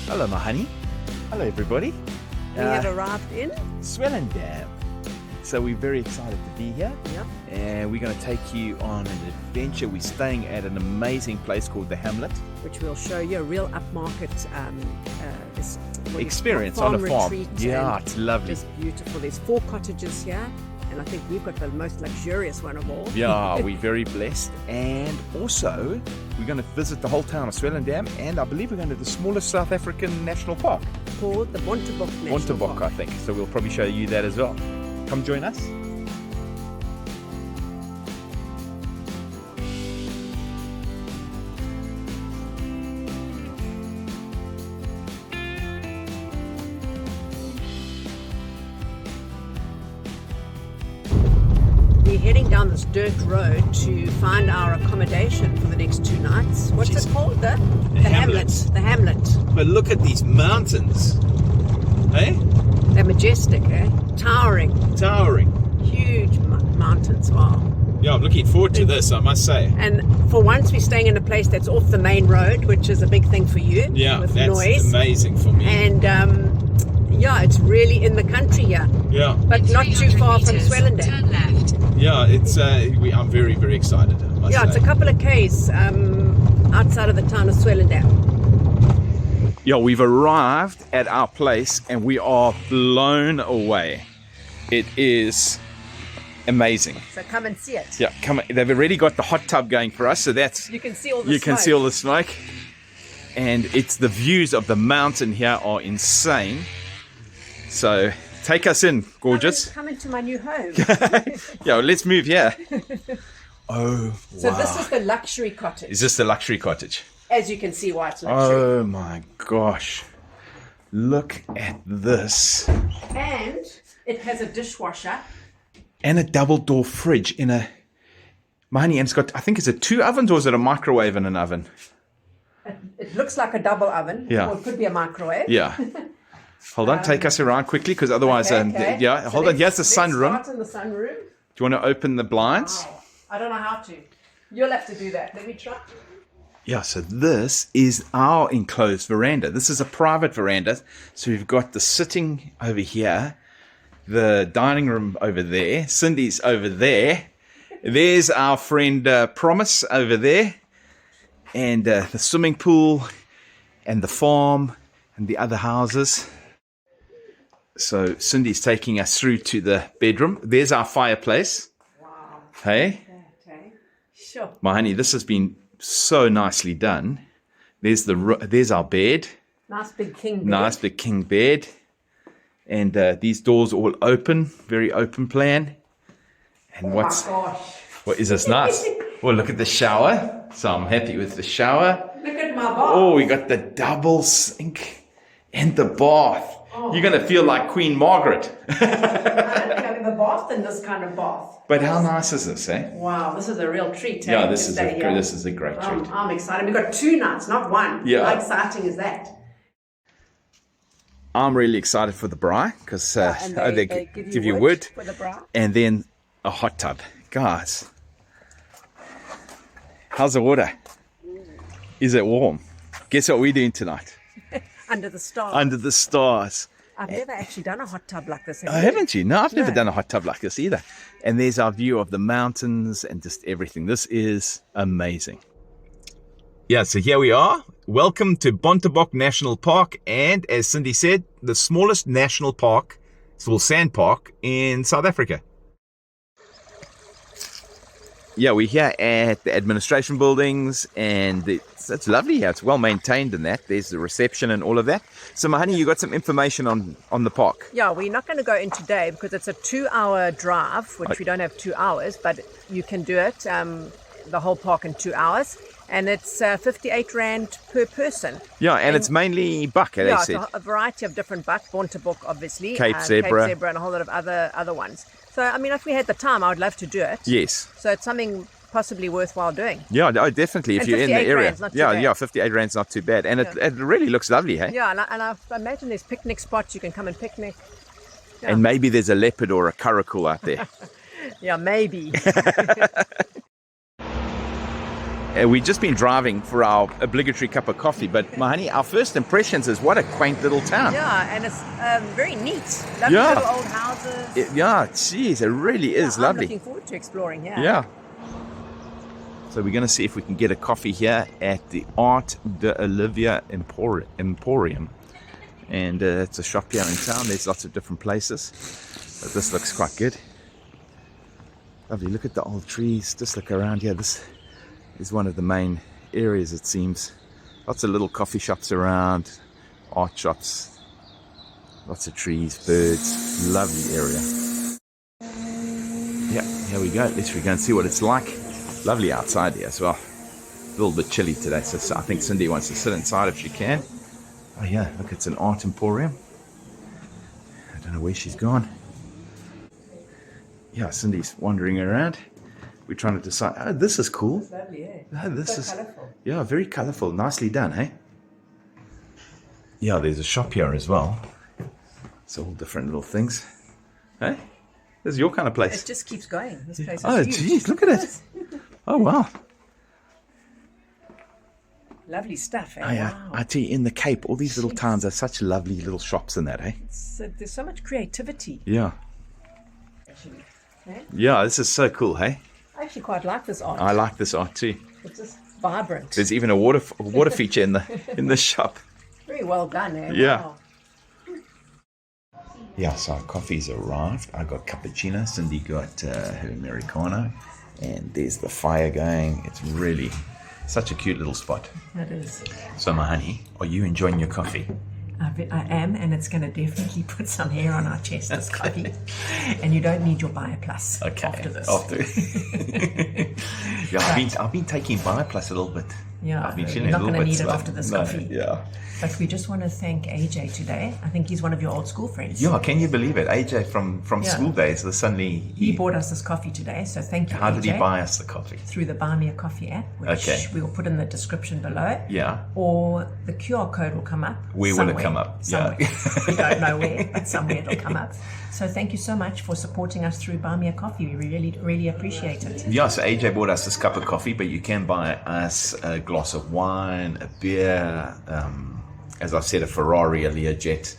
Hello, my honey. Hello, everybody. We have arrived in Swellendam. So we're very excited to be here. Yep. And we're going to take you on an adventure. We're staying at an amazing place called the Hamlet. which will show you a real upmarket Experience on a farm. retreat, Yeah, and it's lovely. just beautiful. There's 4 cottages here, and I think we've got the most luxurious one of all. Yeah, we're very blessed. And also, we're going to visit the whole town of Swellendam, and I believe we're going to the smallest South African national park. Called the Bontebok National Bontebok, Park. I think. So we'll probably show you that as well. Come join us. We're heading down this dirt road to find our accommodation for the next 2 nights. What's it called? The Hamlet. The Hamlet. But look at these mountains. Hey? They're majestic, eh? Towering. Towering. Huge mountains. Wow. Yeah, I'm looking forward to this, I must say. And for once, we're staying in a place that's off the main road, which is a big thing for you. Yeah, with that's noise. amazing for me. And yeah, it's really in the country here, Yeah, but not too far from Swellendam. Turn left. yeah, it's I'm very, very excited. I must Yeah, it's say. a couple of k's outside of the town of Swellendam. Yeah, we've arrived at our place and we are blown away. It is amazing. So come and see it. Yeah, come on. They've already got the hot tub going for us, so that's You can see all the you can smoke. see all the smoke. And it's the views of the mountain here are insane. So take us in, gorgeous. Come into my new home. Yeah, well, let's move here. Oh, So wow. this is the luxury cottage. Is this the luxury cottage? As you can see why it's luxury. Oh my gosh. Look at this. And it has a dishwasher. And a double door fridge in a money, and it's got, I think, is it 2 ovens or is it a microwave and an oven? It looks like a double oven. Yeah. Or it could be a microwave. Yeah. Hold on, take us around quickly because otherwise, Okay. yeah. So Hold on, here's the let's sunroom. start in the sunroom. Do you want to open the blinds? Wow. I don't know how to. You'll have to do that. Let me try. Yeah, so this is our enclosed veranda. This is a private veranda. So we've got the sitting over here, the dining room over there, Cindy's over there. There's our friend Promise over there, and the swimming pool, and the farm, and the other houses. So Cindy's taking us through to the bedroom. There's our fireplace. Wow. Hey, Okay. Sure. my honey, this has been so nicely done. There's our bed. Nice big king bed. Nice big king bed. And these doors all open, very open plan. And Oh my gosh. what is this nice? Well, look at the shower. So I'm happy with the shower. Look at my bath. Oh, we got the double sink and the bath. You're going to feel like Queen Margaret. I don't have a bath in this kind of bath. But how nice is this, eh? Wow, this is a real treat. Yeah, to this is stay here. a great treat. I'm excited. We've got 2 nights, not 1. Yeah. How exciting is that? I'm really excited for the braai because And they give you wood for the bra. and then a hot tub. Guys, how's the water? Is it warm? Guess what we're doing tonight? Under the stars. Under the stars. I've never actually done a hot tub like this. Oh, haven't you? No, I've never No. done a hot tub like this either. And there's our view of the mountains and just everything. This is amazing. Yeah, so here we are. Welcome to Bontebok National Park. And as Cindy said, the smallest national park, well, sand park in South Africa. Yeah, we're here at the administration buildings and it's lovely here. It's well maintained and that. There's the reception and all of that. So, my honey, you got some information on the park. Yeah, we're not going to go in today because it's a 2-hour drive, which we don't have 2 hours, but you can do it, the whole park in 2 hours. And it's 58 Rand per person. Yeah, and it's mainly buck, they Yeah, said. it's a variety of different buck, Bontebok, obviously. Cape zebra. Cape zebra and a whole lot of other ones. So, I mean, if we had the time, I would love to do it. Yes. So it's something possibly worthwhile doing. Yeah, oh, definitely. If And you're in the 58 area. rand's not too Yeah, bad. yeah, 58 Rand's not too bad. And it really looks lovely, hey? Yeah, and I imagine there's picnic spots. You can come and picnic. Yeah. And maybe there's a leopard or a curricle out there. Yeah, maybe. We've just been driving for our obligatory cup of coffee, but Mahani, our first impressions is what a quaint little town. Yeah, and it's very neat. Lovely Yeah. little old houses. Yeah, geez, it really is lovely. I'm looking forward to exploring here. Yeah. So we're going to see if we can get a coffee here at the Art de Olivia Emporium. And it's a shop here in town. There's lots of different places. But this looks quite good. Lovely. Look at the old trees. Just look around here. This is one of the main areas, it seems. Lots of little coffee shops around. Art shops. Lots of trees, birds. Lovely area. Yeah, here we go. Let's go and see what it's like. Lovely outside here as well. A little bit chilly today, so I think Cindy wants to sit inside if she can. Oh yeah, look, it's an art emporium. I don't know where she's gone. Yeah, Cindy's wandering around. We're trying to decide. Oh, this is cool. It's lovely, eh? Oh, this so is colourful. Yeah, very colourful. Nicely done, hey? Yeah, there's a shop here as well. It's all different little things. Hey? This is your kind of place. It just keeps going. This place is Oh, huge. geez, look at it. Oh, wow. Lovely stuff, eh? Oh, yeah. Wow. I tell you, in the Cape, all these little towns are such lovely little shops in that, eh? There's so much creativity. Yeah. Actually. Eh? Yeah, this is so cool, hey? I actually quite like this art. I like this art too. It's just vibrant. There's even a water feature in the shop. Very well done, eh? Yeah. Wow. Yeah, so our coffee's arrived. I got cappuccino. Cindy got her Americano. And there's the fire going. It's really such a cute little spot. It is. So, my honey, are you enjoying your coffee? I am, and it's going to definitely put some hair on our chest, this coffee. And you don't need your BioPlus after this. Yeah, I've been taking BioPlus a little bit. Yeah, I've been you're feeling not a little going to bit need it slow. after this No, coffee. Yeah. But we just want to thank AJ today. I think he's one of your old school friends. Yeah, can you believe it? AJ from Yeah. school days, suddenly He bought us this coffee today, so thank you, How AJ. did he buy us the coffee? Through the Buy Me a Coffee app, which Okay. we will put in the description below. Yeah. Or the QR code will come up. Where will it come up? Somewhere. Yeah. We don't know where, but somewhere it'll come up. So thank you so much for supporting us through Buy Me a Coffee. We really, really appreciate it. Yeah, so AJ bought us this cup of coffee, but you can buy us a glass of wine, a beer, as I said, a Ferrari, a Learjet,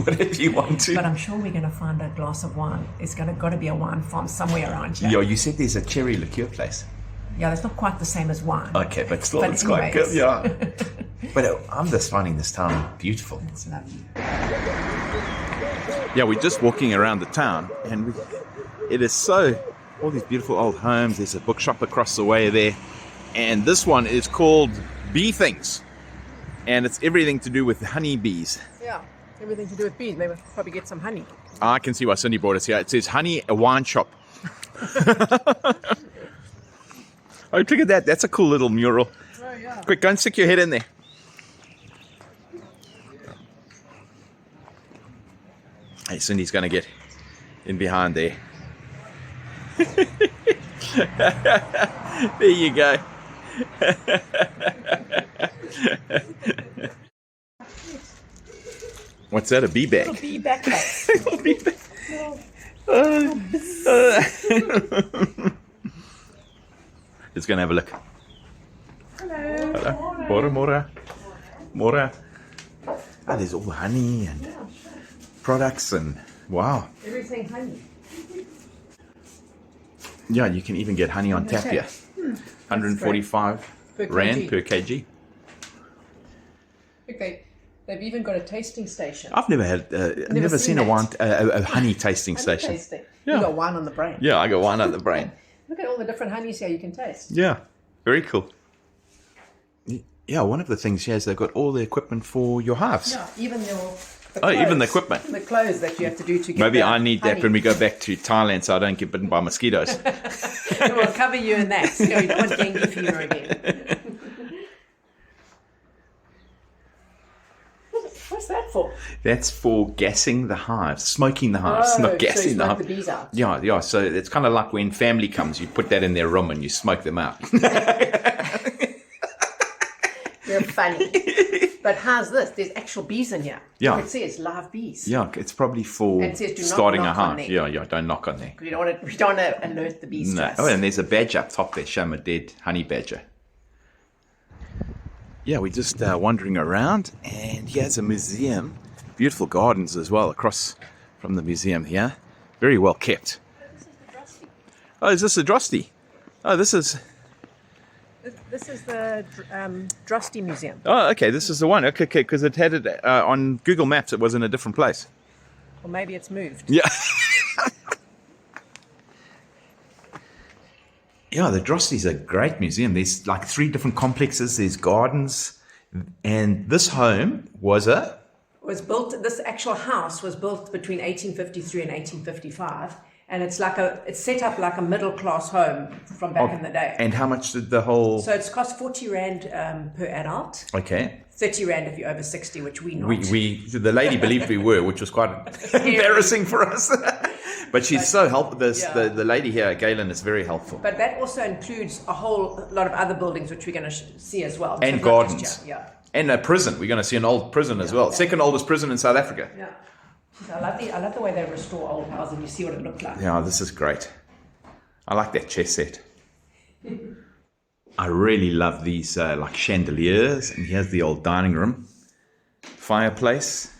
whatever you want to. But I'm sure we're going to find a glass of wine. It's got to be a wine farm somewhere around here. Yeah, you said there's a cherry liqueur place. Yeah, it's not quite the same as wine. Okay, but still, But it's quite anyways. good. Yeah. But I'm just finding this town beautiful. It's lovely. Yeah, we're just walking around the town, and it is all these beautiful old homes. There's a bookshop across the way there, and this one is called Bee Things, and it's everything to do with honeybees. Yeah, everything to do with bees. Maybe probably get some honey. I can see why Cindy brought us here. It says honey, a wine shop. Oh, look at that. That's a cool little mural. Oh, yeah. Quick, go and stick your head in there. Hey, Cindy's going to get in behind there. There you go. What's that, a bee bag? Little bee backpacks. Little bee bag. Let's go and have a look. Hello. Hello. Mora, mora. Mora. Oh, there's all honey and products and wow. Everything honey. Yeah, you can even get honey on tap Okay. here. 145 Per rand kg. per kg. Okay, they've even got a tasting station. I've never had, never seen a that. wine, a honey tasting Honey station. tasting. Yeah. You got wine on the brain. Yeah, I got wine on the brain. Look at all the different honeys here you can taste. Yeah, very cool. Yeah, one of the things here is they've got all the equipment for your hives. Yeah, even your. Even the equipment. The clothes that you have to do to get. Maybe the I need that honey. when we go back to Thailand so I don't get bitten by mosquitoes. We'll cover you in that. So you don't want dengue fever again. What's that for? That's for gassing the hives, smoking the hives, Oh, not so gassing you the smoke hives. the bees out. Yeah. So it's kind of like when family comes, you put that in their room and you smoke them out. You're funny. But how's this? There's actual bees in here. Yeah. You can see it's live bees. Yeah, it's probably for And it says do not starting a knock on hive. there. Yeah, don't knock on there. We don't want to alert the bees to No. us. Oh, and there's a badge up top there. Show 'em a dead honey badger. Yeah, we're just wandering around, and here's a museum. Beautiful gardens as well across from the museum here. Very well kept. This is the Drostdy. Oh, is this a Drostdy? Oh, this is... This is the Drostdy Museum. Oh, okay, this is the one. Okay, because it had it on Google Maps, it was in a different place. Or maybe it's moved. Yeah. Yeah, the Drostdy's a great museum. There's like 3 different complexes. There's gardens. And this home was This actual house was built between 1853 and 1855. And it's set up like a middle class home from back in the day. And how much did the whole... So it's cost 40 Rand per adult. Okay. 30 Rand if you're over 60, which we not. The lady believed we were, which was quite embarrassing for us. But she's so helpful. The lady here, Galen, is very helpful. But that also includes a whole lot of other buildings, which we're going to see as well. And so gardens. Yeah. And a prison. We're going to see an old prison as well. Second oldest prison in South Africa. Yeah. I love the way they restore old houses and you see what it looked like. Yeah, this is great. I like that chess set. I really love these like chandeliers. And here's the old dining room. Fireplace.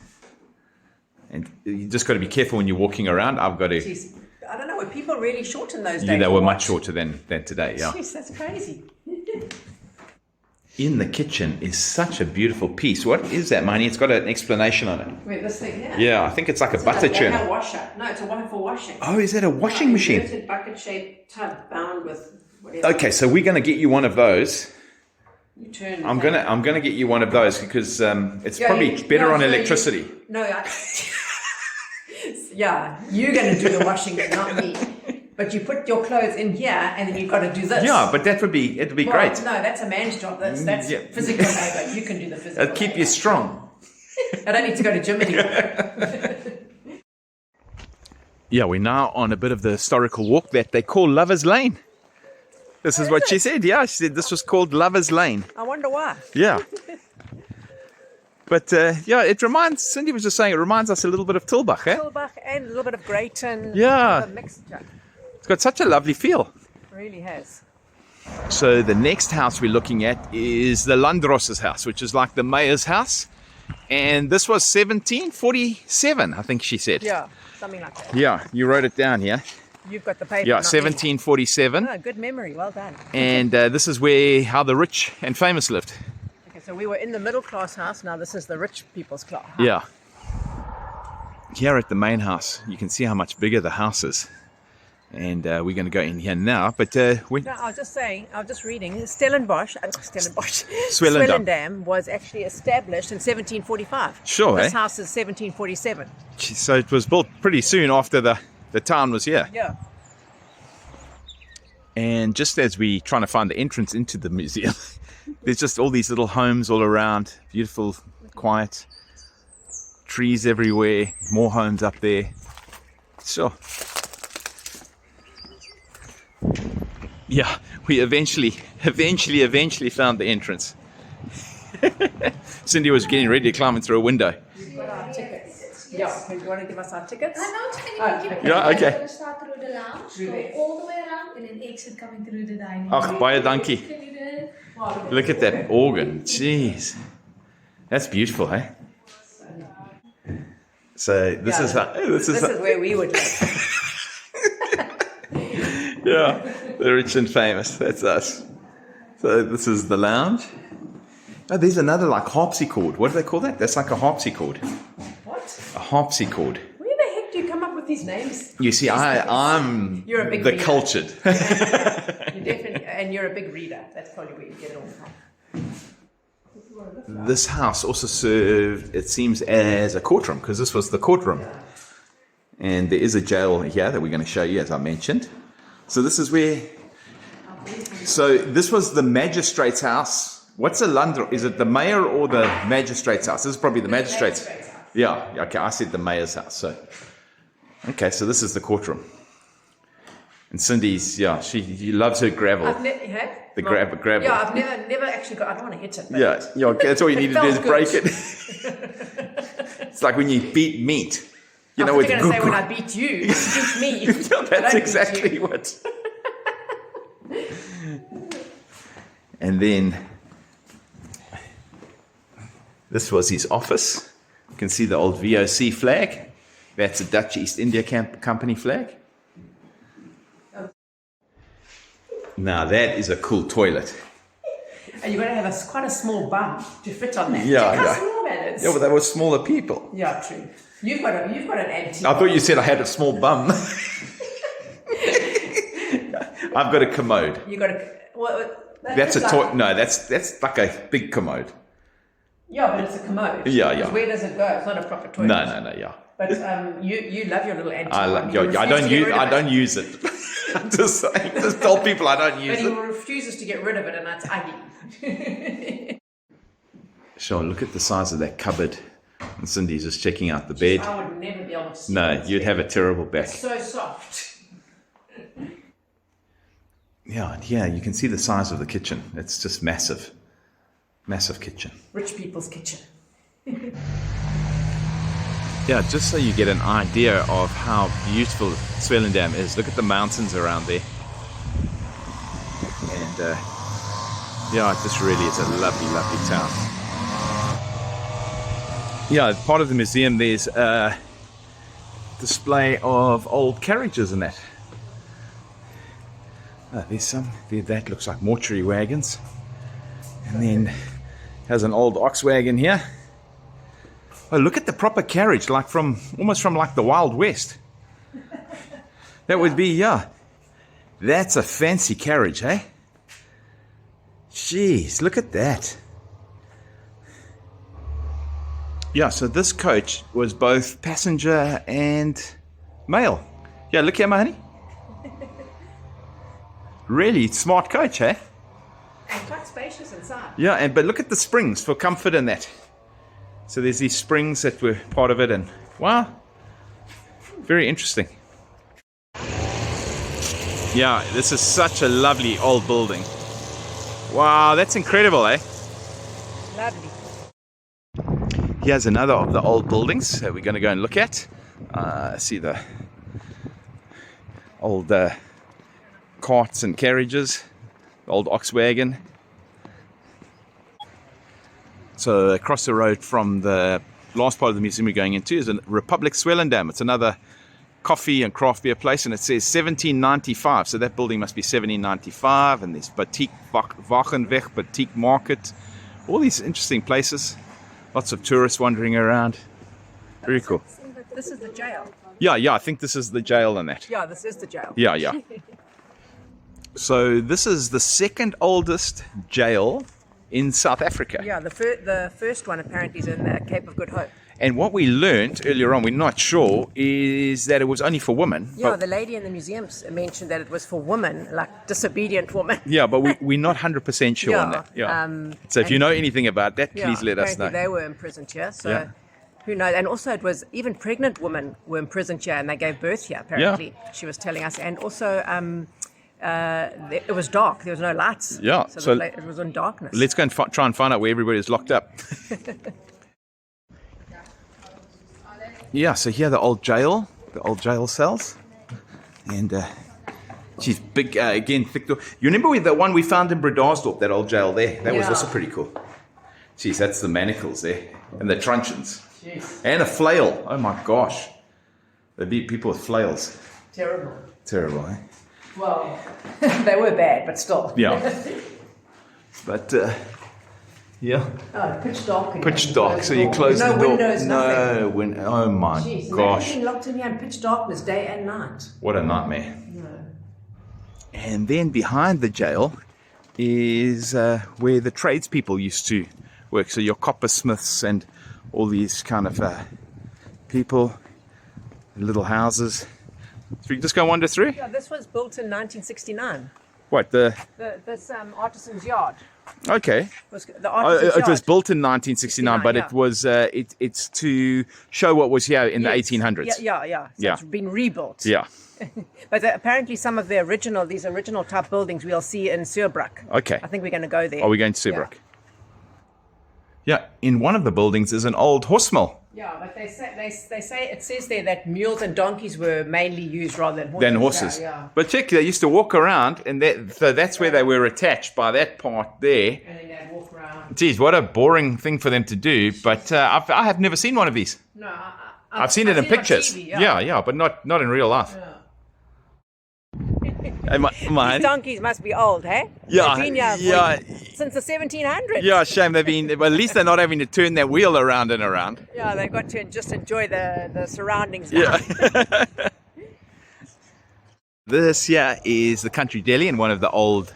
And you just got to be careful when you're walking around. I've got to... Jeez, I don't know, were people really short in those days? Yeah, they were much shorter than today, yeah. Jeez, that's crazy. In the kitchen is such a beautiful piece. What is that, Marnie? It's got an explanation on it. Wait, this thing here? Yeah, I think it's like a butter churner. It's a washer. No, it's a one for washing. Oh, is that a washing machine? It's a bucket-shaped tub bound with whatever. Okay, so we're going to get you one of those. You turn. I'm gonna get you one of those because it's probably better on electricity. Yeah, you're going to do the washing, but not me. But you put your clothes in here, and then you've got to do this. Yeah, but it'd be great. No, that's a man's job. That's physical labor. You can do the physical. It'll keep you strong. I don't need to go to gym anymore. Yeah, we're now on a bit of the historical walk that they call Lover's Lane. This is what she said. Yeah, she said this was called Lover's Lane. I wonder why. Yeah. But it reminds, Cindy was just saying, it reminds us a little bit of Tulbach, eh? Tulbach and a little bit of Greyton. Yeah. A mixture. It's got such a lovely feel. It really has. So the next house we're looking at is the Landros's house, which is like the mayor's house. And this was 1747, I think she said. Yeah, something like that. Yeah, you wrote it down here. You've got the paper. Yeah, not 1747. me. Oh, good memory. Well done. And this is how the rich and famous lived. Okay, so we were in the middle class house. Now this is the rich people's class. Yeah. Here at the main house, you can see how much bigger the house is. And we're going to go in here now. But No, I was just reading. Swellendam was actually established in 1745. Sure, This house is 1747. So it was built pretty soon after the town was here. Yeah. And just as we're trying to find the entrance into the museum, there's just all these little homes all around. Beautiful, quiet. Trees everywhere. More homes up there. Sure. Yeah, we eventually found the entrance. Cindy was getting ready to climb in through a window. We've got our tickets. Yeah, do you want to give us our tickets? Ja, okay. We're going to start through the lounge, go all the way around, and then exit coming through the dining room. Ach, baie dankie. Can you do it? Look at that organ. Jeez. That's beautiful, eh? So this is where we would live. Yeah, the rich and famous. That's us. So this is the lounge. Oh, there's another like harpsichord. What do they call that? That's like a harpsichord. What? A harpsichord. Where the heck do you come up with these names? You see, I'm You're a big the reader. cultured. You definitely, and you're a big reader. That's probably where you get it all from. This house also served, it seems, as a courtroom because this was the courtroom. And there is a jail here that we're going to show you, as I mentioned. So this is where. So this was the magistrate's house. What's a Landro? Is it the mayor or the magistrate's house? This is probably the magistrate's. Yeah. Okay. I said the mayor's house. So. Okay. So this is the courtroom. And Cindy's, she loves her gravel. The gravel. Yeah, I've never actually got. I don't want to hit it. Yeah. That's all you need to do is felt break good. it. It's like when you beat meat. You know, I was with going to say when I beat you, you beat me. That's exactly what. And then This was his office. You can see the old VOC flag. That's a Dutch East India Company flag. Now that is a cool toilet. And you're going to have quite a small bum to fit on that. Yeah, Check how yeah. small that is. Yeah, but they were smaller people. Yeah, true. You've got an antique. I thought you said I had a small bum. I've got a commode. You got a. Well, That's a toy. No, that's like a big commode. Yeah, but it's a commode. Yeah, yeah. Where does it go? It's not a proper toilet. No, yeah. But you love your little antique. I don't use it. I'm just saying. Just tell people I don't use but it. he refuses to get rid of it, and that's ugly. Sure, look at the size of that cupboard. And Cindy's just checking out the bed. I would never be able to see. No, you'd have a terrible back. It's so soft. Yeah, you can see the size of the kitchen. It's just massive. Massive kitchen. Rich people's kitchen. Yeah, just so you get an idea of how beautiful Swellendam is. Look at the mountains around there. And yeah, it just really is a lovely, lovely town. Yeah, part of the museum there's a display of old carriages and that. There's some, that looks like mortuary wagons. And then has an old ox wagon here. Oh, look at the proper carriage, like almost from like the Wild West. That would be, yeah. That's a fancy carriage, hey? Jeez, look at that. Yeah, so this coach was both passenger and mail. Yeah, look here, my honey. Really smart coach, hey? And quite spacious inside. Yeah, but look at the springs for comfort and that. So there's these springs that were part of it, and wow, very interesting. Yeah, this is such a lovely old building. Wow, that's incredible, eh? Lovely. Here's another of the old buildings that we're going to go and look at. See the old carts and carriages, the old ox wagon. So across the road from the last part of the museum we're going into is a Republic Swellendam. It's another coffee and craft beer place, and it says 1795. So that building must be 1795. And there's Boutique Wachenweg, Boutique Market, all these interesting places. Lots of tourists wandering around. Very cool. This is the jail. Yeah, I think this is the jail and that. Yeah, this is the jail. Yeah. So this is the second oldest jail in South Africa. Yeah, the first one apparently is in the Cape of Good Hope. And what we learned earlier on, we're not sure, is that it was only for women. Yeah, the lady in the museum mentioned that it was for women, like disobedient women. Yeah, but we're not 100% sure on that. Yeah. So if you know anything about that, please let us know. They were imprisoned here, so who knows? And also it was even pregnant women were imprisoned here and they gave birth here, apparently, she was telling us. And also it was dark, there was no lights. Yeah. So it was in darkness. Let's go and try and find out where everybody is locked up. Yeah, so here the old jail cells. And she's big, again, thick door. You remember the one we found in Drostdy, that old jail there? That was also pretty cool. Jeez, that's the manacles there. And the truncheons. Jeez. And a flail. Oh my gosh. They beat people with flails. Terrible, eh? Well, they were bad, but still. Yeah. But, yeah. Oh, pitch dark. Pitch dark, so you close the door. Windows, no windows. Oh my gosh. Being locked in here in pitch darkness, day and night. What a nightmare. No. And then behind the jail is where the tradespeople used to work. So your coppersmiths and all these kind of people, little houses. So we can just go wander through? Yeah, this was built in 1969. What, this artisan's yard. Okay. It was built in 1969, but it was it's to show what was here in the 1800s. Yeah. So it's been rebuilt. Yeah. But apparently some of these original type buildings we'll see in Suurbroek. Okay. I think we're going to go there. Are we going to Suurbroek? Yeah. In one of the buildings is an old horse mill. Yeah, but they say it says there that mules and donkeys were mainly used rather than horses. Than horses. But check, they used to walk around, and so that's where they were attached by that part there. And then they'd walk around. Geez, what a boring thing for them to do. But I have never seen one of these. No, I've seen it in pictures. TV, yeah, but not in real life. Yeah. Hey, These donkeys must be old, hey? Yeah, They've been here yeah. since the 1700s. Yeah, shame they've been. Well, at least they're not having to turn that wheel around and around. Yeah, they got to just enjoy the surroundings now. Yeah. This here is the country deli in one of the old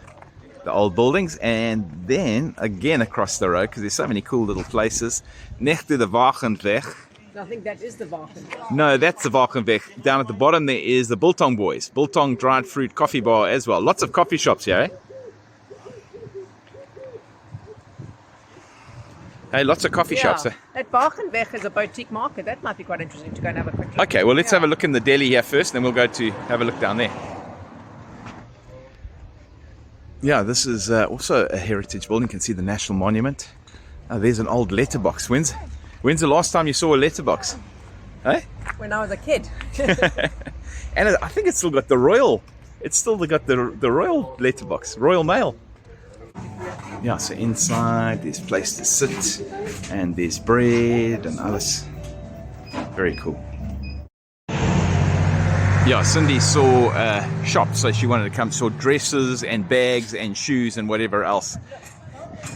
buildings, and then again across the road, because there's so many cool little places. Next to the Wagenweg. I think that is the Wagen. No, that's the Wagenweg. Down at the bottom there is the Biltong Boys. Biltong dried fruit coffee bar as well. Lots of coffee shops here, eh? Hey, lots of coffee shops. That Wagenweg is a boutique market. That might be quite interesting to go and have a quick look. Okay, well, let's have a look in the deli here first, and then we'll go to have a look down there. Yeah, this is also a heritage building. You can see the National Monument. There's an old letterbox. When's the last time you saw a letterbox? Hey? When I was a kid. And I think it's still got the royal. It's still got the royal letterbox, Royal Mail. Yeah, so inside there's a place to sit, and there's bread and others. Very cool. Yeah, Cindy saw a shop, so she wanted to come. Saw dresses and bags and shoes and whatever else.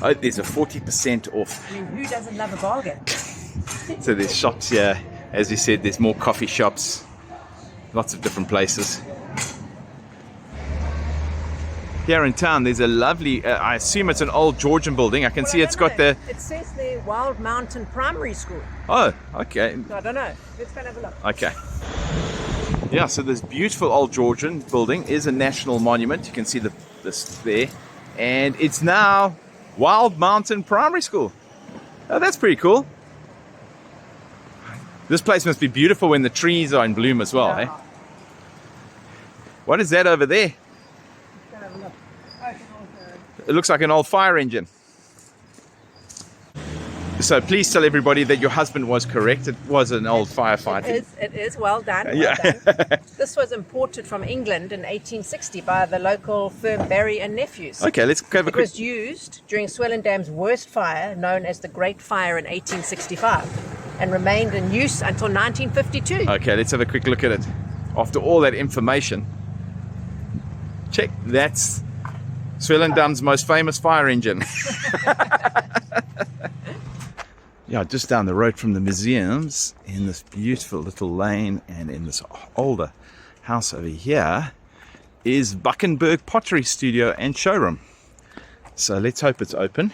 Oh, there's a 40% off. I mean, who doesn't love a bargain? So there's shops here. As you said, there's more coffee shops. Lots of different places. Here in town, there's a lovely, I assume it's an old Georgian building. I can see it's got the... It says there Wild Mountain Primary School. Oh, okay. So I don't know. Let's go and have a look. Okay. Yeah, so this beautiful old Georgian building is a national monument. You can see this there. And it's now Wild Mountain Primary School. Oh, that's pretty cool. This place must be beautiful when the trees are in bloom as well, eh? What is that over there? Let's go and have a look. It looks like an old fire engine. So please tell everybody that your husband was correct. It was an old firefighter. It is. Well done. Well Yeah. done. This was imported from England in 1860 by the local firm Barry and Nephews. Okay, let's have a It quick... was used during Swellendam's worst fire, known as the Great Fire in 1865, and remained in use until 1952. Okay, let's have a quick look at it. After all that information, check, that's Swellendam's most famous fire engine. Yeah, just down the road from the museums, in this beautiful little lane and in this older house over here, is Buckenberg Pottery Studio and Showroom. So let's hope it's open.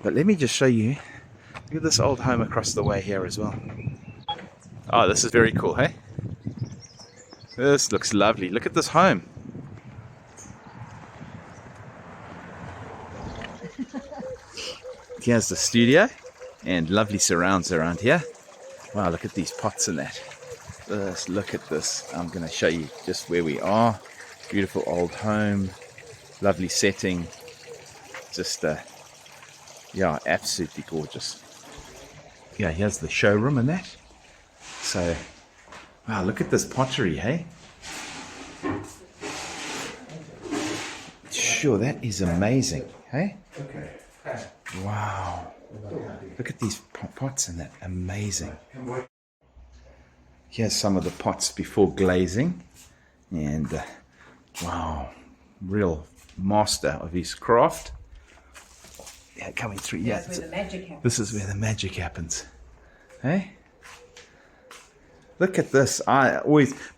But let me just show you. Look at this old home across the way here as well. Oh, this is very cool, hey? This looks lovely. Look at this home. Here's the studio and lovely surrounds around here. Wow, look at these pots and that. Just look at this. I'm going to show you just where we are. Beautiful old home. Lovely setting. Just, yeah, absolutely gorgeous. Yeah, here's the showroom and that. So, wow, look at this pottery, hey? Sure, that is amazing, hey? Wow. Look at these pots and that. Amazing. Here's some of the pots before glazing. And, wow, real master of his craft. Yeah, coming through. Yeah, That's where the magic happens. this is where the magic happens. Hey? Look at this. My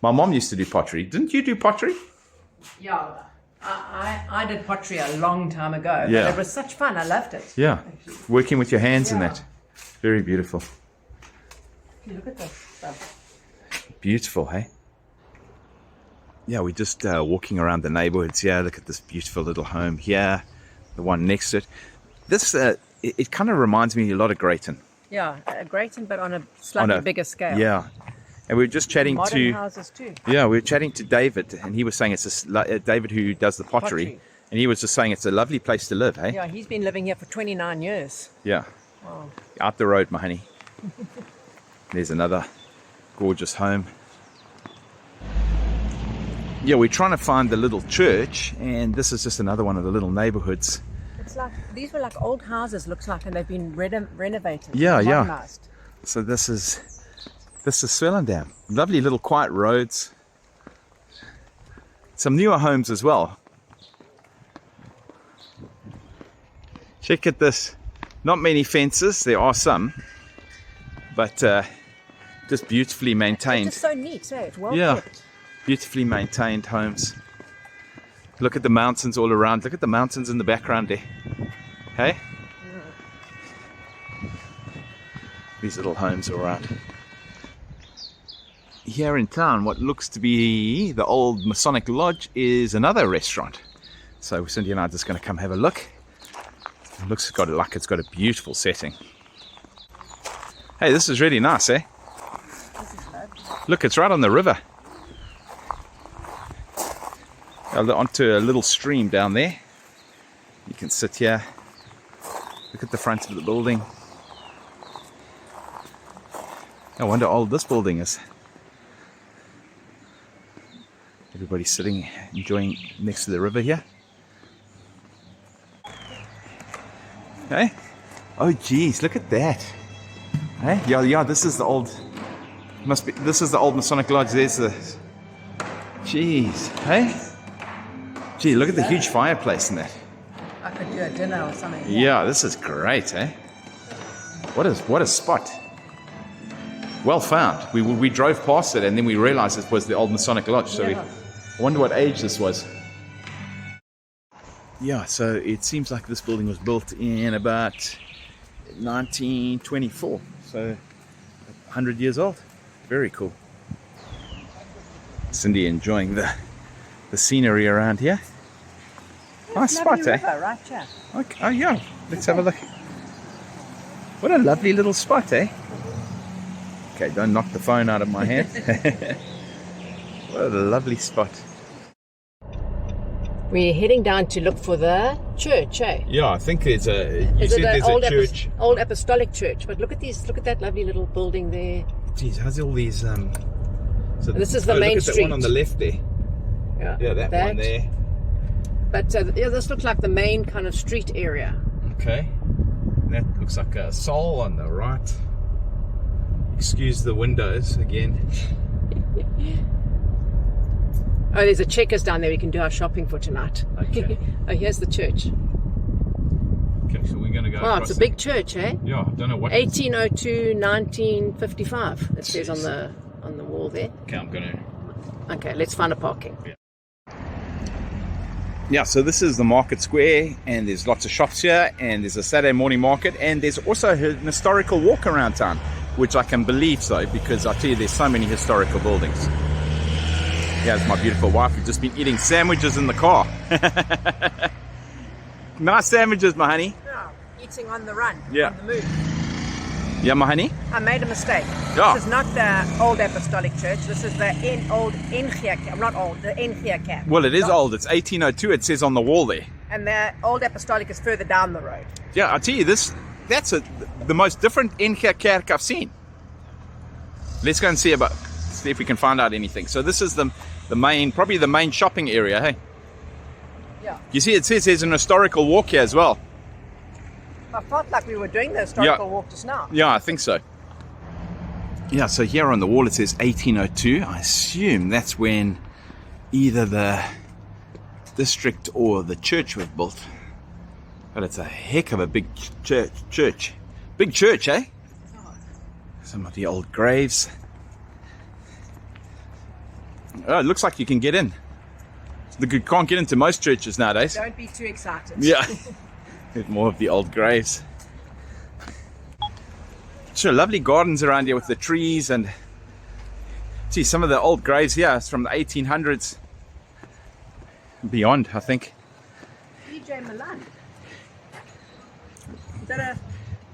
mom used to do pottery. Didn't you do pottery? Yeah, I did pottery a long time ago. Yeah. But it was such fun. I loved it. Yeah. Working with your hands and Yeah. that. Very beautiful. Look at this stuff. Beautiful, hey? Yeah, we're just walking around the neighborhoods here. Look at this beautiful little home here. The one next to it. This, it kind of reminds me a lot of Greyton. Yeah, Greyton, but on a slightly bigger scale. Yeah. And we were just chatting Modern houses too. Yeah, we were chatting to David, and he was saying it's David who does the pottery, and he was just saying it's a lovely place to live, hey? Yeah, he's been living here for 29 years. Yeah. Wow. Out the road, my honey. There's another gorgeous home. Yeah, we're trying to find the little church, and this is just another one of the little neighborhoods. It's like, these were like old houses, looks like, and they've been renovated. Yeah, yeah. modernized. So this is Swellendam. Lovely little quiet roads. Some newer homes as well. Check at this. Not many fences. There are some, but just beautifully maintained. It's just so neat, eh? It's well Yeah, kept. beautifully maintained homes. Look at the mountains all around. Look at the mountains in the background there. Hey? These little homes all around. Here in town, what looks to be the old Masonic Lodge is another restaurant. So Cindy and I are just going to come have a look. It looks like it's got a beautiful setting. Hey, this is really nice, eh? Look, it's right on the river. Onto a little stream down there. You can sit here. Look at the front of the building. I wonder how old this building is. Everybody's sitting, enjoying next to the river here. Hey? Oh geez, look at that. Hey? Yeah, this is the old, this is the old Masonic Lodge. There's the, jeez, hey? Gee, look at the huge fireplace in that. I could do a dinner or something. Yeah, this is great, eh? What a spot. Well found. We drove past it and then we realized it was the old Masonic Lodge. So I wonder what age this was. Yeah, so it seems like this building was built in about 1924. So 100 years old. Very cool. Cindy enjoying the scenery around here. Nice spot, eh? River, right here. Okay. Oh yeah, let's have a look. What a lovely little spot, eh? Okay, don't knock the phone out of my hand. What a lovely spot. We're heading down to look for the church, eh? Yeah, I think there's a. You Is said it there's an a church. old apostolic church? But look at these. Look at that lovely little building there. Geez, how's all these? So This is the main look at street. that one on the left there. Yeah, that one there. But yeah, this looks like the main kind of street area. Okay. That looks like a soul on the right. Excuse the windows again. Oh, there's a Checkers down there. We can do our shopping for tonight. Okay. Oh, here's the church. Okay, so we're going to go. Oh, it's a big church, eh? Yeah, I don't know what. 1802, 1955. It says on the wall there. Okay, I'm going to. Okay, let's find a parking. Yeah, so this is the market square, and there's lots of shops here, and there's a Saturday morning market, and there's also a historical walk around town, which I can believe so, because I tell you, there's so many historical buildings. Here's my beautiful wife, who's just been eating sandwiches in the car. Nice sandwiches, my honey. Yeah, eating on the run. Yeah. On the move. Yeah, my honey? I made a mistake. Yeah. This is not the old apostolic church. This is the old NGA camp. Not old, the NGA camp. Well, it is old. It's 1802, it says on the wall there. And the old apostolic is further down the road. Yeah, I tell you, that's the most different NGA kerk I've seen. Let's go and see if we can find out anything. So this is the main, probably the main shopping area, hey? Yeah. You see, it says there's an historical walk here as well. I felt like we were doing the historical walk just now. Yeah, I think so. Yeah, so here on the wall it says 1802. I assume that's when either the district or the church was built. But it's a heck of a big church. Big church, eh? Some of the old graves. Oh, it looks like you can get in. You can't get into most churches nowadays. Don't be too excited. Yeah. There's more of the old graves. Sure, lovely gardens around here with the trees, and see some of the old graves here. It's from the 1800s beyond, I think. DJ Milan. Is that a?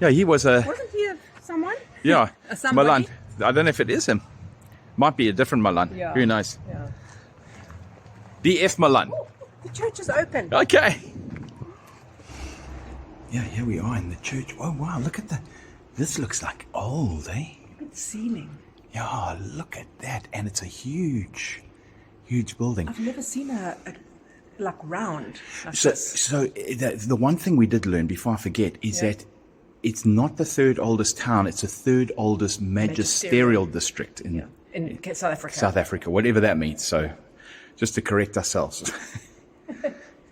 Yeah, he was a. Wasn't he someone? Yeah, A somebody? Milan. I don't know if it is him. Might be a different Milan. Yeah. Who knows? Yeah. DF Milan. Oh, the church is open. Okay. Yeah, here we are in the church. Oh wow, look at this looks like old, eh? You can ceiling. Yeah, look at that. And it's a huge building. I've never seen a like round. Like So, this. so the one thing we did learn, before I forget, is that it's not the third oldest town, it's the third oldest magisterial district in South Africa. South Africa, whatever that means. So just to correct ourselves.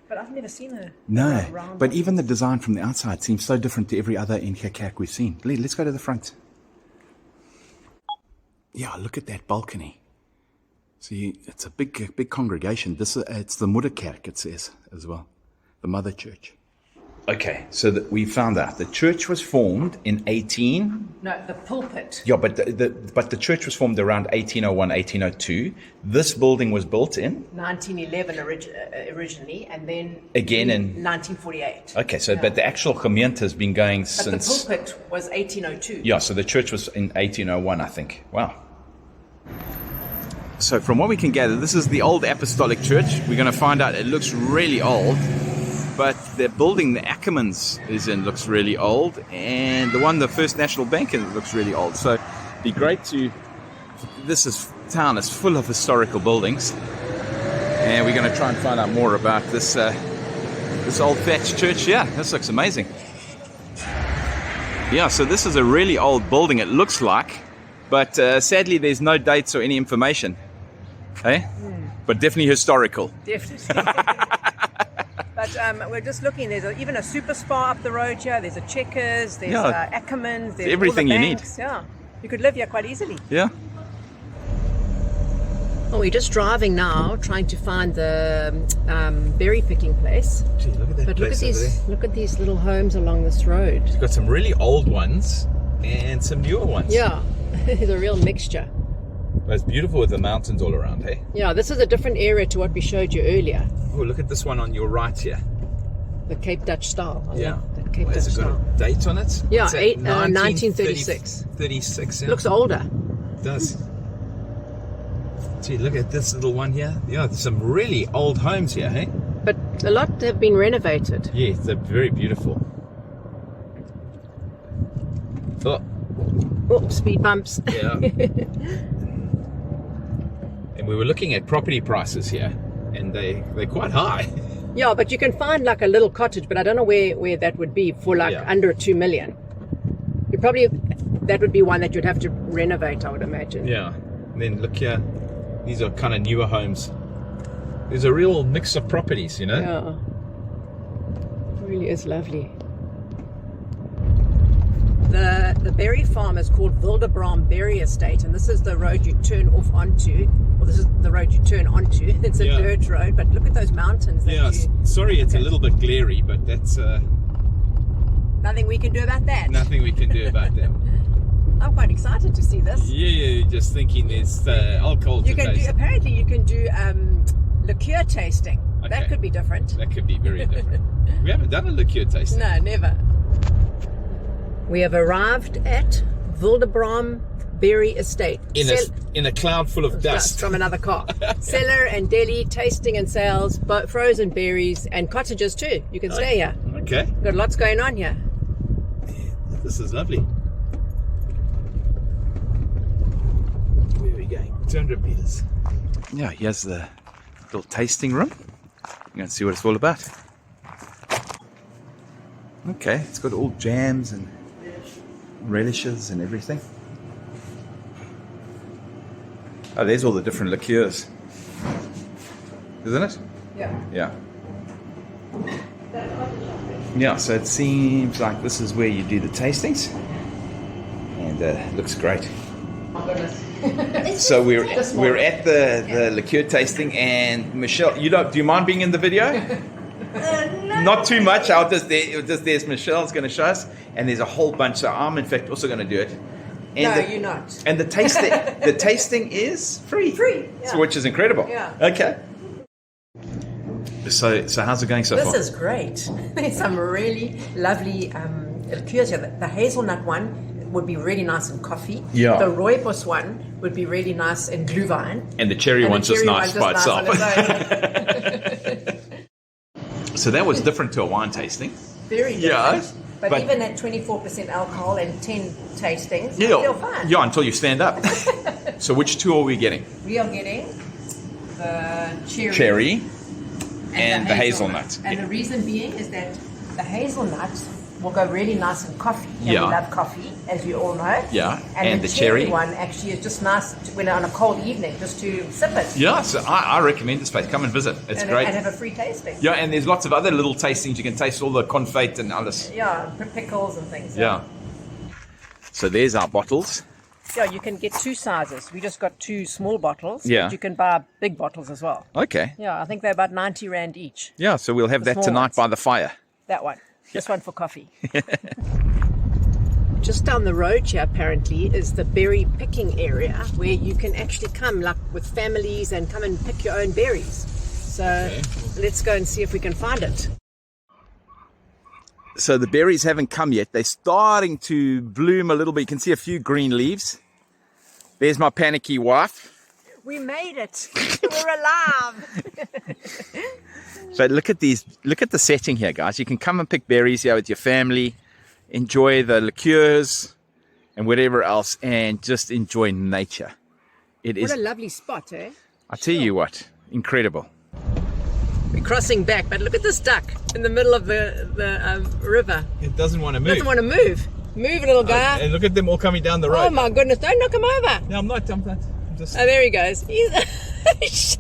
But I've never seen a No, round. but even the design from the outside seems so different to every other NKK we've seen. Let's go to the front. Yeah, look at that balcony. See, it's a big congregation. It's the Moederkerk, it says, as well. The Mother Church. Okay, so we found out the church was formed in 18... No, the pulpit. Yeah, but the church was formed around 1801, 1802. This building was built in... 1911 originally, and then... Again in... 1948. Okay, so but the actual gemeente has been going since... But the pulpit was 1802. Yeah, so the church was in 1801, I think. Wow. So from what we can gather, this is the old apostolic church. We're going to find out it looks really old. But the building the Ackermans is in looks really old. And the First National Bank in looks really old. So it'd be great to... Town is full of historical buildings. And we're going to try and find out more about this old thatched church. Yeah, this looks amazing. Yeah, so this is a really old building, it looks like. But sadly, there's no dates or any information. Hey? But definitely historical. Definitely. But we're just looking, there's even a super spa up the road here, there's a Checkers, there's Ackermans, there's everything all the you banks. Yeah, you could live here quite easily. Yeah. Well, we're just driving now, trying to find the berry picking place. Gee, look at that But place look at these little homes along this road. It's got some really old ones and some newer ones. Yeah, it's a real mixture. But it's beautiful with the mountains all around, hey? Yeah, this is a different area to what we showed you earlier. Oh, look at this one on your right here. The Cape Dutch style. I Yeah. love that Cape Has Dutch it got style. a date on it? Yeah, It's at 1936. 36, yeah. Looks older. It does. Gee, look at this little one here. Yeah, there's some really old homes here, hey? But a lot have been renovated. Yes, they're very beautiful. Oh, Oh, speed bumps. yeah. And we were looking at property prices here, and they're quite high. Yeah, but you can find like a little cottage, but I don't know where that would be for like under 2 million. That would be one that you'd have to renovate, I would imagine. Yeah. And then look here, these are kind of newer homes. There's a real mix of properties, you know? Yeah. It really is lovely. The berry farm is called Wildebram Berry Estate, and this is the road you turn off onto. Well, this is the road you turn onto. It's a dirt road, but look at those mountains. Sorry, it's a little bit glary, but that's nothing we can do about that. nothing we can do about that. I'm quite excited to see this. Yeah, just thinking there's alcohol to taste. Apparently you can do liqueur tasting. Okay. That could be different. That could be very different. We haven't done a liqueur tasting. No, never. We have arrived at Wildebram Berry Estate. In a cloud full of dust. From another car. Cellar and deli, tasting and sales, frozen berries, and cottages too. You can stay here. Okay. Got lots going on here. This is lovely. Where are we going? 200 meters. Yeah, here's the little tasting room. We're going to see what it's all about. Okay, it's got all jams and relishes and everything. Oh, there's all the different liqueurs. Isn't it? Yeah. Yeah. Yeah, so it seems like this is where you do the tastings. And it looks great. Oh, goodness. So we're at the liqueur tasting, and Michelle, do you mind being in the video? No. Not too much. There's Michelle's going to show us, and there's a whole bunch. So I'm in fact also going to do it. And you're not. And the tasting is free. Free, yeah. So, which is incredible. Yeah. Okay. So how's it going so far? This is great. There's some really lovely liqueurs here. The hazelnut one would be really nice in coffee. Yeah. The rooibos one would be really nice in glühwein. And the cherry one's just nice by itself. On its own. So that was different to a wine tasting. Very different. Yeah. But even at 24% alcohol and 10 tastings, you feel fine. Yeah, until you stand up. So which two are we getting? We are getting the Cherry and the hazelnut. And the reason being is that the hazelnut will go really nice in coffee. And Yeah. we love coffee, as you all know. Yeah. And the cherry one actually is just nice when on a cold evening, just to sip it. Yeah, so I recommend this place. Come and visit. It's great. And have a free tasting. Yeah, and there's lots of other little tastings. You can taste all the confit and others. Yeah, pickles and things. Yeah. So there's our bottles. Yeah, you can get two sizes. We just got 2 small bottles. Yeah. But you can buy big bottles as well. Okay. Yeah, I think they're about 90 Rand each. Yeah, so we'll have The that small tonight ones. by the fire. That one. This one for coffee. Just down the road here, apparently, is the berry picking area where you can actually come like with families and come and pick your own berries. So let's go and see if we can find it. So the berries haven't come yet. They're starting to bloom a little bit. You can see a few green leaves. There's my panicky wife. We made it. We're alive. So look at these. Look at the setting here, guys. You can come and pick berries here with your family, enjoy the liqueurs and whatever else, and just enjoy nature. It is. What a lovely spot, eh? I tell you what, incredible. We're crossing back, but look at this duck in the middle of the river. It doesn't want to move. Doesn't want to move. Move, little guy. And look at them all coming down the road. Oh my goodness! Don't knock him over. No, I'm not. I'm just. Oh, there he goes. He's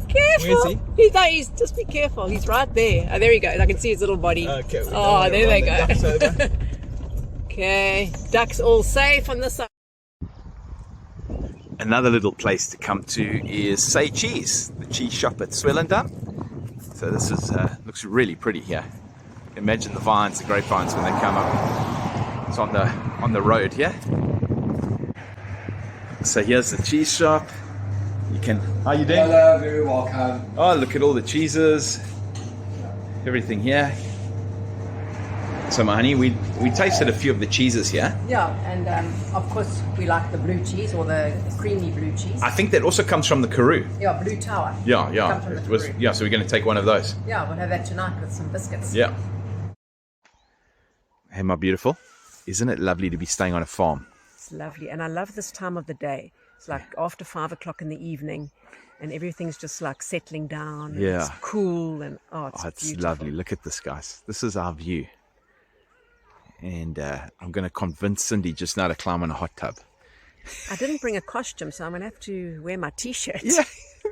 careful. Where is he? He's just be careful. He's right there. Oh, there he goes. I can see his little body. Okay. Oh, there they go. Okay, ducks all safe on this side. Another little place to come to is Say Cheese, the cheese shop at Swellendam. So this is looks really pretty here. Imagine the vines, the grapevines when they come up. It's on the road here. So here's the cheese shop. You can. How you doing? Hello, very welcome. Oh, look at all the cheeses. Everything here. So, my honey, we tasted a few of the cheeses here. Yeah, and of course we like the blue cheese or the creamy blue cheese. I think that also comes from the Karoo. Yeah, Blue Tower. Yeah. Comes from the It was, Karoo. yeah, so we're going to take one of those. Yeah, we'll have that tonight with some biscuits. Yeah. Hey, my beautiful. Isn't it lovely to be staying on a farm? It's lovely, and I love this time of the day. It's like after 5 o'clock in the evening, and everything's just like settling down. And Yeah. it's cool, and it's Oh, it's beautiful. lovely. Look at this, guys. This is our view. And I'm going to convince Cindy just now to climb on a hot tub. I didn't bring a costume, so I'm gonna have to wear my t-shirt. Yeah.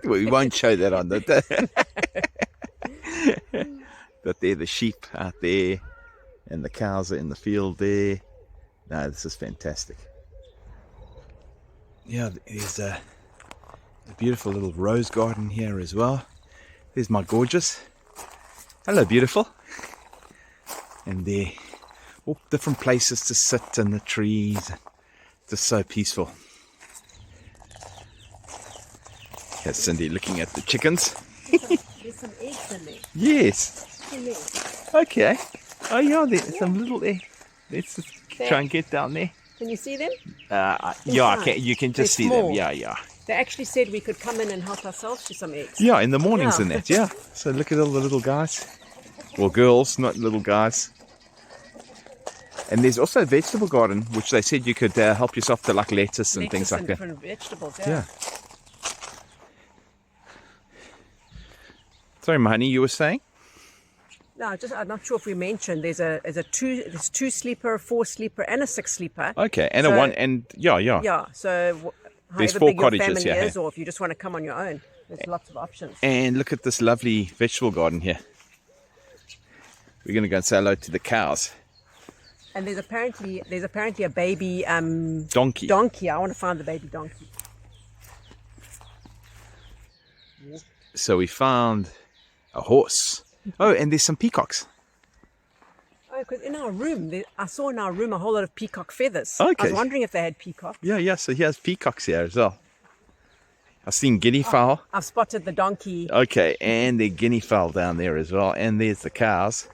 Well, we won't show that on the... But there, the sheep out there, and the cows are in the field there. No, this is fantastic. Yeah, there's a beautiful little rose garden here as well. There's my gorgeous. Hello, beautiful. And there, all different places to sit in the trees. Just so peaceful. Here's Cindy looking at the chickens. There's some eggs in there. Yes. In there. Okay. Oh yeah, there's some little there. Let's just try and get down there. Can you see them? Yeah, I Inside. can. You can just They're see them. small. Yeah. They actually said we could come in and help ourselves to some eggs. Yeah, in the mornings Yeah. and that. Yeah. So look at all the little guys. Well, girls, not little guys. And there's also a vegetable garden, which they said you could help yourself to like lettuce and things like that. Different vegetables. Yeah. Sorry, my honey, you were saying? No, I'm not sure if we mentioned there's there's 2 sleeper, 4 sleeper, and a 6 sleeper. Okay, and a So- one, and yeah. Yeah, so There's however 4 big your cottages, family yeah. is, or if you just want to come on your own, there's lots of options. And look at this lovely vegetable garden here. We're going to go and say hello to the cows. And there's apparently a baby Donkey. donkey. I want to find the baby donkey. So we found a horse. Oh, and there's some peacocks. Oh, because in our room, I saw in our room a whole lot of peacock feathers. Okay. I was wondering if they had peacock. Yeah, so here's peacocks here as well. I've seen guinea fowl. I've spotted the donkey. Okay, and the guinea fowl down there as well. And there's the cows.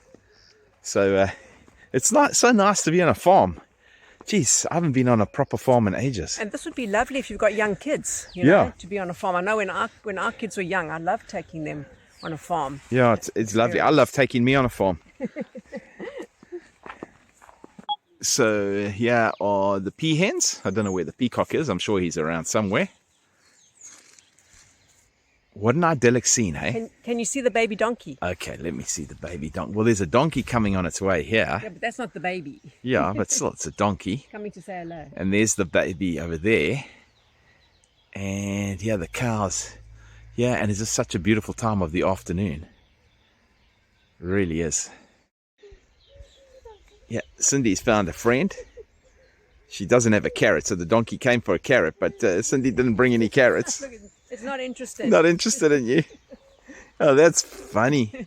So it's not so nice to be on a farm. Jeez, I haven't been on a proper farm in ages. And this would be lovely if you've got young kids, you Yeah. know, to be on a farm. I know when our kids were young, I loved taking them on a farm. Yeah, it's lovely. I love taking me on a farm. So here are the peahens. I don't know where the peacock is. I'm sure he's around somewhere. What an idyllic scene, hey? Can you see the baby donkey? Okay, let me see the baby donkey. Well, there's a donkey coming on its way here. Yeah, but that's not the baby. Yeah, but still, it's a donkey. Coming to say hello. And there's the baby over there. And yeah, the cows. Yeah, and it's just such a beautiful time of the afternoon. It really is. Yeah, Cindy's found a friend. She doesn't have a carrot, so the donkey came for a carrot, but Cindy didn't bring any carrots. It's not interested. Not interested in you. Oh, that's funny.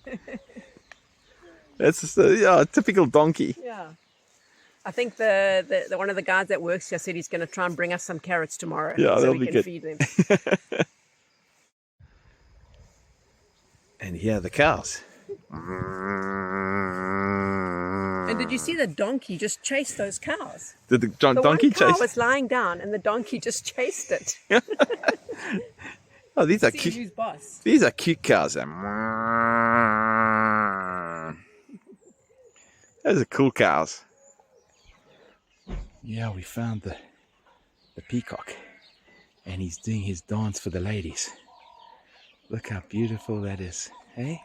That's just a typical donkey. Yeah. I think the one of the guys that works here said he's going to try and bring us some carrots tomorrow. Yeah, so that'll we be can good. feed them. And here are the cows. And did you see the donkey just chase those cows? Did the The donkey one cow chase? was lying down and the donkey just chased it. Oh, these are See cute. who's boss. These are cute cows. Those are cool cows. Yeah, we found the peacock, and he's doing his dance for the ladies. Look how beautiful that is, hey?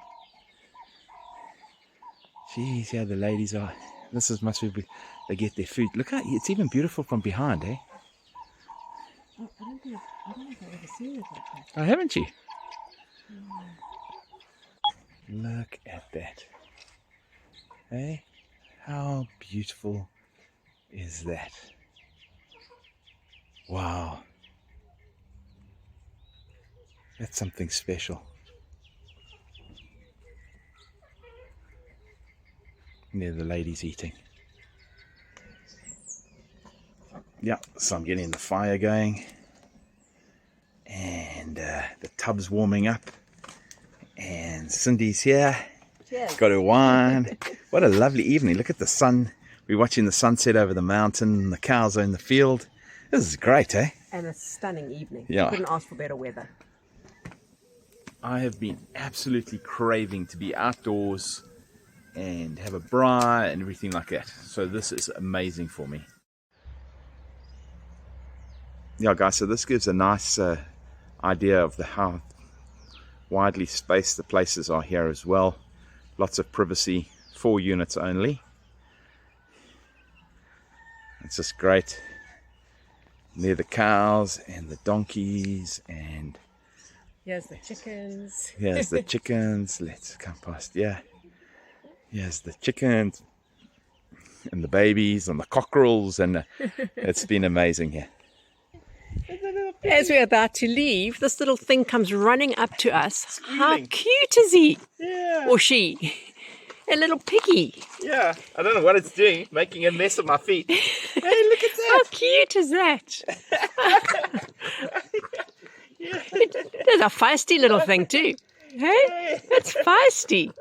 Jeez, yeah, the ladies are. This is must be they get their food. Look how it's even beautiful from behind, eh? Oh, I don't think I've ever seen it like that. Oh, haven't you? Look at that. Hey, how beautiful is that? Wow. That's something special. And there the ladies eating. Yeah, so I'm getting the fire going. And the tub's warming up. And Cindy's here. Cheers. Got her wine. What a lovely evening. Look at the sun. We're watching the sunset over the mountain. The cows are in the field. This is great, eh? And a stunning evening. Yeah. Couldn't ask for better weather. I have been absolutely craving to be outdoors and have a braai and everything like that. So this is amazing for me. Yeah, guys, so this gives a nice idea of how widely spaced the places are here as well. Lots of privacy, 4 units only. It's just great. Near the cows and the donkeys, and Here's the chickens. here's the chickens. Let's come past. Yeah. Here's the chickens and the babies and the cockerels, and it's been amazing here. As we're about to leave, this little thing comes running up to us. How Squealing. cute is he? Yeah. Or she? A little piggy. Yeah. I don't know what it's doing, making a mess of my feet. Hey, look at How cute is that? There's a feisty little thing too. Hey? It's feisty.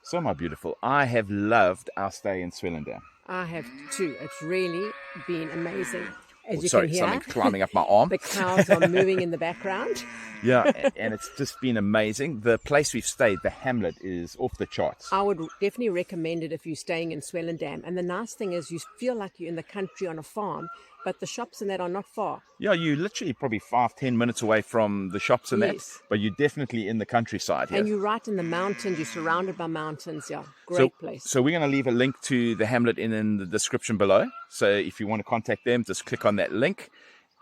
So, my beautiful, I have loved our stay in Swellendam. I have too. It's really been amazing. As you Sorry, can hear, something climbing up my arm. the cows are moving in the background. Yeah, and it's just been amazing. The place we've stayed, the hamlet, is off the charts. I would definitely recommend it if you're staying in Swellendam. And the nice thing is you feel like you're in the country on a farm, but the shops and that are not far. Yeah, you're literally probably 5-10 minutes away from the shops and Yes. that, but you're definitely in the countryside here. And you're right in the mountains. You're surrounded by mountains. Yeah, great place. So we're going to leave a link to the hamlet in the description below. So if you want to contact them, just click on that link.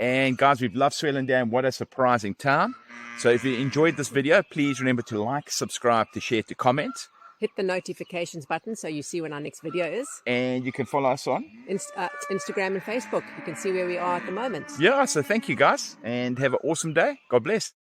And guys, we've loved Swellendam. What a surprising town. So if you enjoyed this video, please remember to like, subscribe, to share, to comment. Hit the notifications button so you see when our next video is. And you can follow us on. Instagram and Facebook. You can see where we are at the moment. Yeah, so thank you guys, and have an awesome day. God bless.